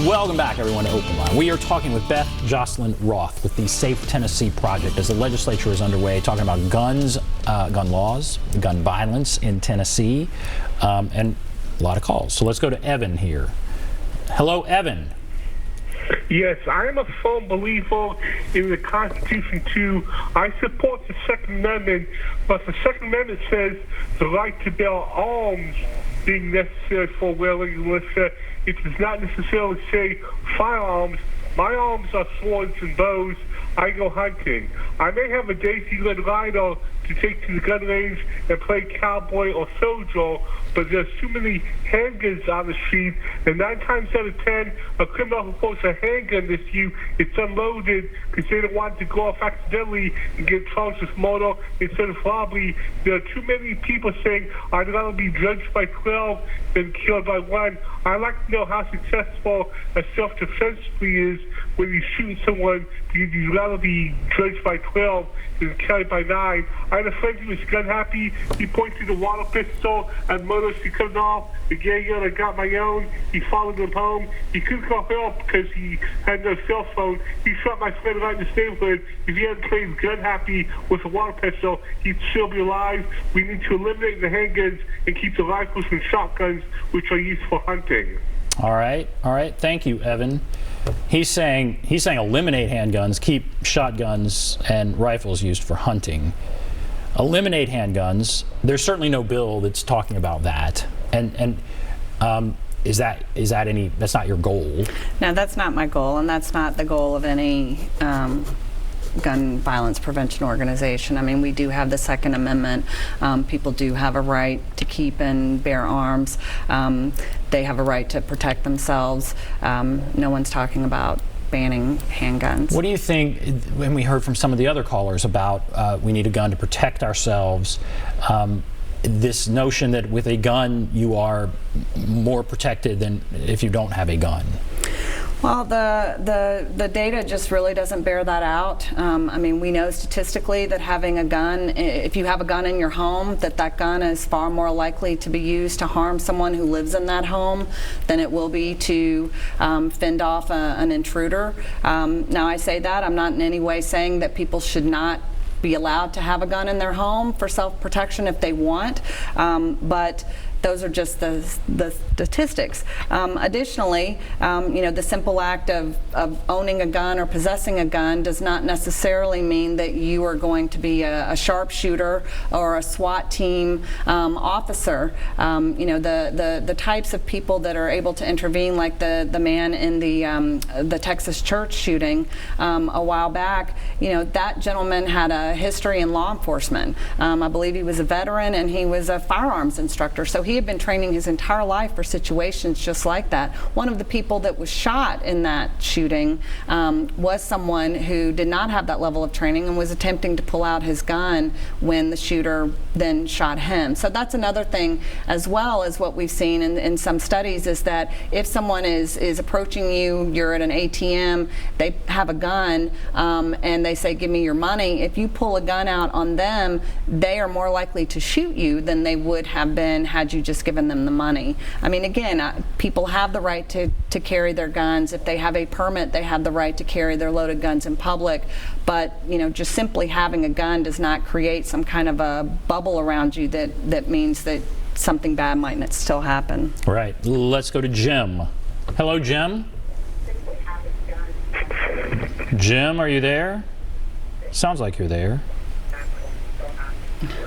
Welcome back, everyone, to Open Line. We are talking with Beth, Joslin, Roth with the Safe Tennessee Project as the legislature is underway, talking about guns, gun laws, gun violence in Tennessee, and a lot of calls. So let's go to Evan here. Hello, Evan. Yes, I am a firm believer in the Constitution, too. I support the Second Amendment, but the Second Amendment says the right to bear arms being necessary for whaling militia. It does not necessarily say firearms. My arms are swords and bows. I go hunting. I may have a Daisy-led rider to take to the gun range and play cowboy or soldier, but there's too many handguns on the street, and 9 times out of 10, a criminal who pulls a handgun this you, it's unloaded because they don't want to go off accidentally and get charged with murder instead of robbery. There are too many people saying, I'd rather be judged by 12 than killed by 1. I like to know how successful a self-defense plea is when you shoot someone because you'd rather be judged by 12 than killed by 9. I had a friend who was gun happy. He pointed a water pistol at murder. She cut it off. The gay girl, I got my own. He followed him home. He couldn't call help because he had no cell phone. He shot my friend right in this neighborhood. If he hadn't played gun happy with a water pistol, he'd still be alive. We need to eliminate the handguns and keep the rifles and shotguns, which are used for hunting. All right. Thank you, Evan. He's saying eliminate handguns, keep shotguns and rifles used for hunting. Eliminate handguns. There's certainly no bill that's talking about that. And is that any? That's not your goal. No, that's not my goal, and that's not the goal of any gun violence prevention organization. I mean, we do have the Second Amendment. People do have a right to keep and bear arms. They have a right to protect themselves. No one's talking about banning handguns. What do you think, when we heard from some of the other callers about we need a gun to protect ourselves, this notion that with a gun you are more protected than if you don't have a gun? Well, the data just really doesn't bear that out. I mean, we know statistically that having a gun, if you have a gun in your home, that gun is far more likely to be used to harm someone who lives in that home than it will be to fend off an intruder. Now, I say that, I'm not in any way saying that people should not be allowed to have a gun in their home for self-protection if they want, but those are just the statistics. Additionally, the simple act of owning a gun or possessing a gun does not necessarily mean that you are going to be a sharpshooter or a SWAT team officer. The types of people that are able to intervene, like the man in the Texas church shooting a while back, that gentleman had a history in law enforcement. I believe he was a veteran and he was a firearms instructor, so he had been training his entire life for situations just like that. One of the people that was shot in that shooting was someone who did not have that level of training and was attempting to pull out his gun when the shooter then shot him. So that's another thing, as well as what we've seen in some studies, is that if someone is approaching you, you're at an ATM, they have a gun, and they say, give me your money. If you pull a gun out on them, they are more likely to shoot you than they would have been had you just given them the money. I mean, again, people have the right to carry their guns. If they have a permit, they have the right to carry their loaded guns in public. But, just simply having a gun does not create some kind of a bubble around you that means that something bad might still happen. Right. Let's go to Jim. Hello, Jim. Jim, are you there? Sounds like you're there.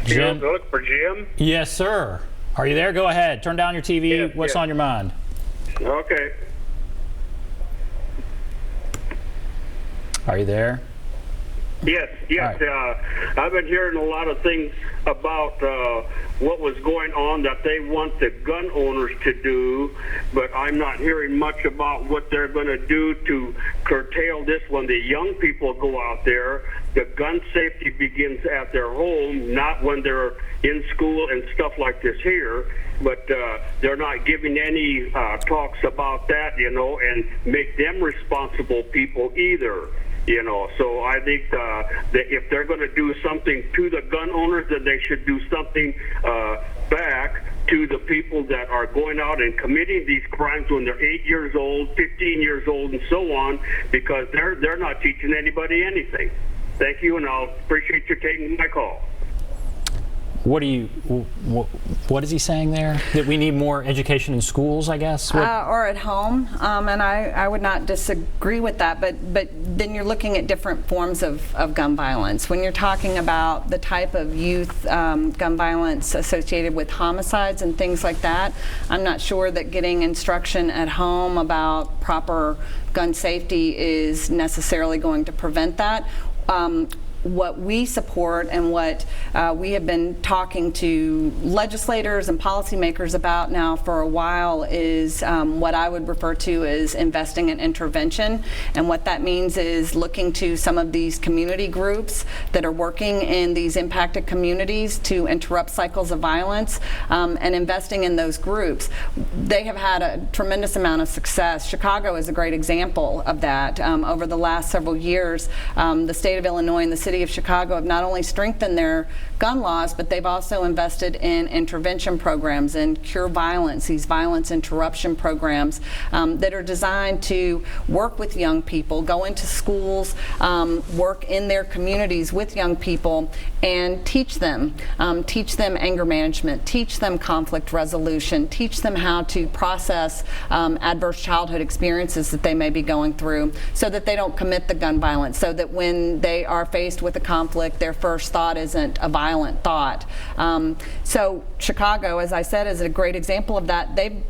Jim, look for Jim. Yes, sir. Are you there? Go ahead. Turn down your TV. Yes, What's on your mind? Okay. Are you there? Yes. Right. I've been hearing a lot of things about what was going on that they want the gun owners to do, but I'm not hearing much about what they're going to do to curtail this when the young people go out there. The gun safety begins at their home, not when they're in school and stuff like this here. But they're not giving any talks about that, and make them responsible people either. So I think that if they're going to do something to the gun owners, then they should do something back to the people that are going out and committing these crimes when they're 8 years old, 15 years old, and so on, because they're not teaching anybody anything. Thank you, and I'll appreciate you taking my call. What is he saying there? That we need more education in schools, I guess? Or at home, and I would not disagree with that, but then you're looking at different forms of gun violence. When you're talking about the type of youth gun violence associated with homicides and things like that, I'm not sure that getting instruction at home about proper gun safety is necessarily going to prevent that. What we support and what we have been talking to legislators and policymakers about now for a while is what I would refer to as investing in intervention. And what that means is looking to some of these community groups that are working in these impacted communities to interrupt cycles of violence and investing in those groups. They have had a tremendous amount of success. Chicago is a great example of that. Over the last several years, the state of Illinois and the city of Chicago have not only strengthened their gun laws, but they've also invested in intervention programs and cure violence, these violence interruption programs that are designed to work with young people, go into schools, work in their communities with young people, and teach them anger management, teach them conflict resolution, teach them how to process adverse childhood experiences that they may be going through so that they don't commit the gun violence, so that when they are faced with a conflict, their first thought isn't a violent thought. So Chicago, as I said, is a great example of that. They've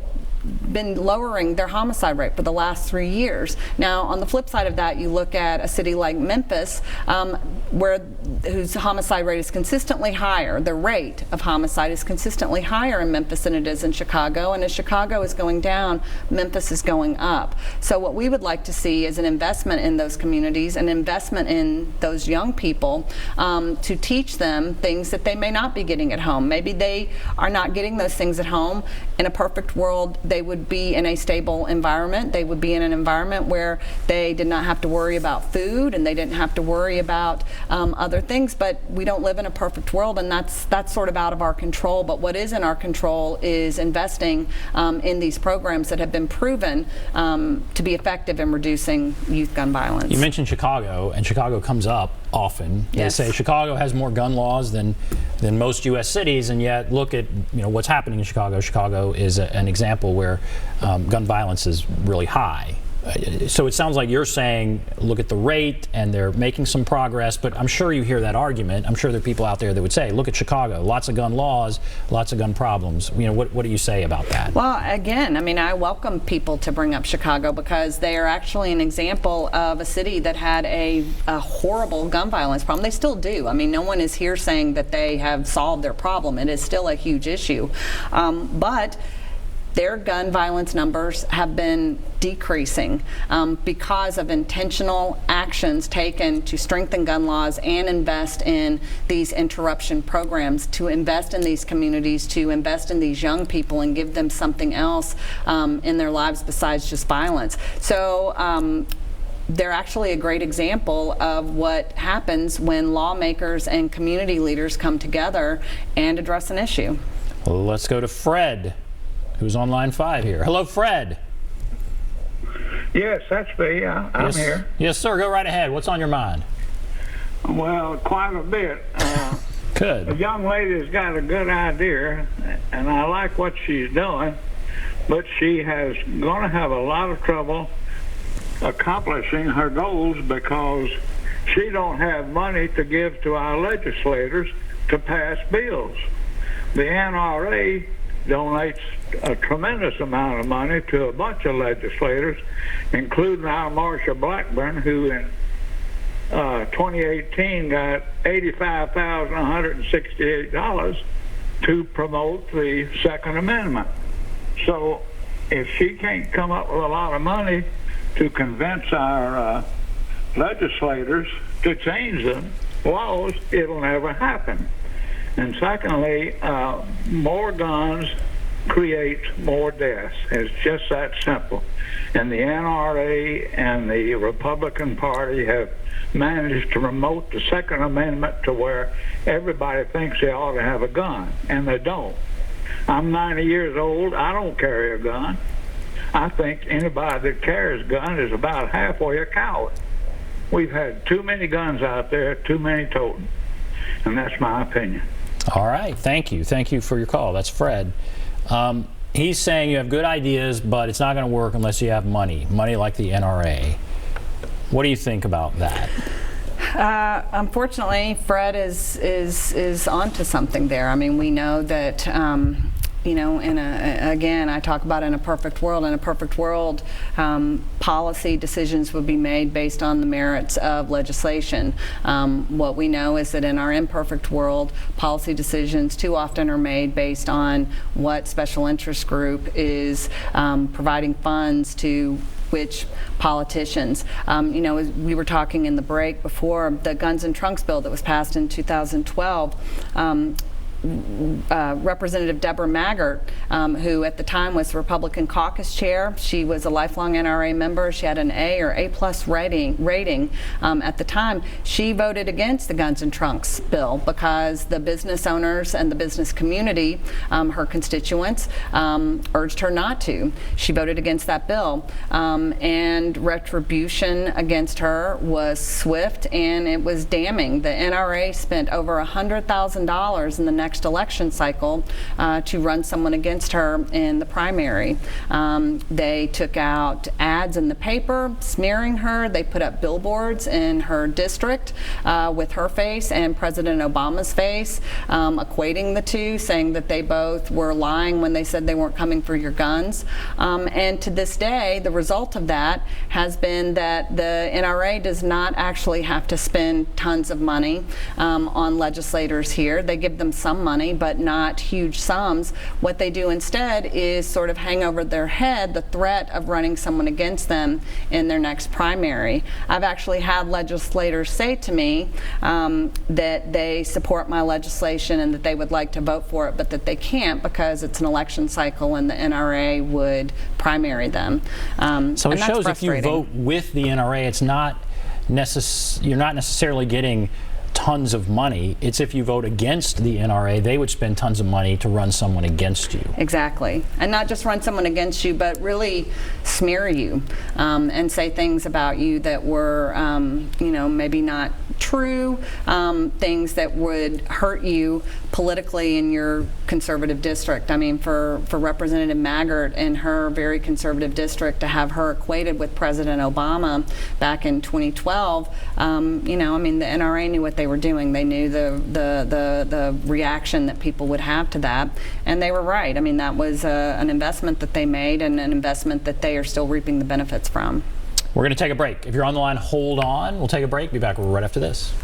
been lowering their homicide rate for the last 3 years. Now, on the flip side of that, you look at a city like Memphis, whose homicide rate is consistently higher. The rate of homicide is consistently higher in Memphis than it is in Chicago. And as Chicago is going down, Memphis is going up. So what we would like to see is an investment in those communities, an investment in those young people to teach them things that they may not be getting at home. Maybe they are not getting those things at home. In a perfect world, they would be in a stable environment. They would be in an environment where they did not have to worry about food and they didn't have to worry about other things. But we don't live in a perfect world, and that's sort of out of our control. But what is in our control is investing in these programs that have been proven to be effective in reducing youth gun violence. You mentioned Chicago, and Chicago comes up often. Yes. They say Chicago has more gun laws than most U.S. cities, and yet look at what's happening in Chicago. Chicago is an example where gun violence is really high. So it sounds like you're saying, look at the rate, and they're making some progress, but I'm sure you hear that argument. I'm sure there are people out there that would say, look at Chicago, lots of gun laws, lots of gun problems. What do you say about that? Well, again, I welcome people to bring up Chicago because they are actually an example of a city that had a horrible gun violence problem. They still do. No one is here saying that they have solved their problem. It is still a huge issue. But their gun violence numbers have been decreasing because of intentional actions taken to strengthen gun laws and invest in these interruption programs, to invest in these communities, to invest in these young people and give them something else in their lives besides just violence. So they're actually a great example of what happens when lawmakers and community leaders come together and address an issue. Well, let's go to Fred, who's on line 5 here. Hello, Fred. Yes, that's me. I'm here. Yes, sir. Go right ahead. What's on your mind? Well, quite a bit. Good. The young lady's got a good idea, and I like what she's doing, but she has going to have a lot of trouble accomplishing her goals because she don't have money to give to our legislators to pass bills. The NRA donates a tremendous amount of money to a bunch of legislators, including our Marsha Blackburn, who in 2018 got $85,168 to promote the Second Amendment. So if she can't come up with a lot of money to convince our legislators to change the laws, it'll never happen. And secondly, more guns create more deaths. It's just that simple. And the NRA and the Republican Party have managed to promote the Second Amendment to where everybody thinks they ought to have a gun, and they don't. I'm 90 years old. I don't carry a gun. I think anybody that carries a gun is about halfway a coward. We've had too many guns out there, too many toting. And that's my opinion. All right, thank you. Thank you for your call. That's Fred. He's saying you have good ideas, but it's not going to work unless you have money like the NRA. What do you think about that? Unfortunately, Fred is onto something there. I mean, we know that, you know, again, I talk about in a perfect world. In a perfect world, policy decisions would be made based on the merits of legislation. What we know is that in our imperfect world, policy decisions too often are made based on what special interest group is providing funds to which politicians. You know, as we were talking in the break before, the Guns and Trunks bill that was passed in 2012, Representative Deborah Maggart, who at the time was the Republican caucus chair. She was a lifelong NRA member. She had an A or A+ rating at the time. She voted against the Guns and Trunks bill because the business owners and the business community, her constituents, urged her not to. She voted against that bill, and retribution against her was swift and it was damning. The NRA spent over $100,000 in the next election cycle to run someone against her in the primary. They took out ads in the paper smearing her. They put up billboards in her district with her face and President Obama's face, equating the two, saying that they both were lying when they said they weren't coming for your guns. And to this day, the result of that has been that the NRA does not actually have to spend tons of money on legislators here. They give them some money, but not huge sums. What they do instead is sort of hang over their head the threat of running someone against them in their next primary. I've actually had legislators say to me that they support my legislation and that they would like to vote for it, but that they can't because it's an election cycle and the NRA would primary them. So it shows if you vote with the NRA, it's not you're not necessarily getting tons of money. It's if you vote against the NRA, they would spend tons of money to run someone against you. Exactly. And not just run someone against you, but really smear you and say things about you that were, you know, maybe not true, things that would hurt you politically in your conservative district. I mean, for Representative Maggart in her very conservative district to have her equated with President Obama back in 2012, you know, I mean, the NRA knew what they were doing. They knew the reaction that people would have to that, and they were right. I mean, that was an investment that they made and an investment that they are still reaping the benefits from. We're going to take a break. If you're on the line, hold on. We'll take a break. Be back right after this.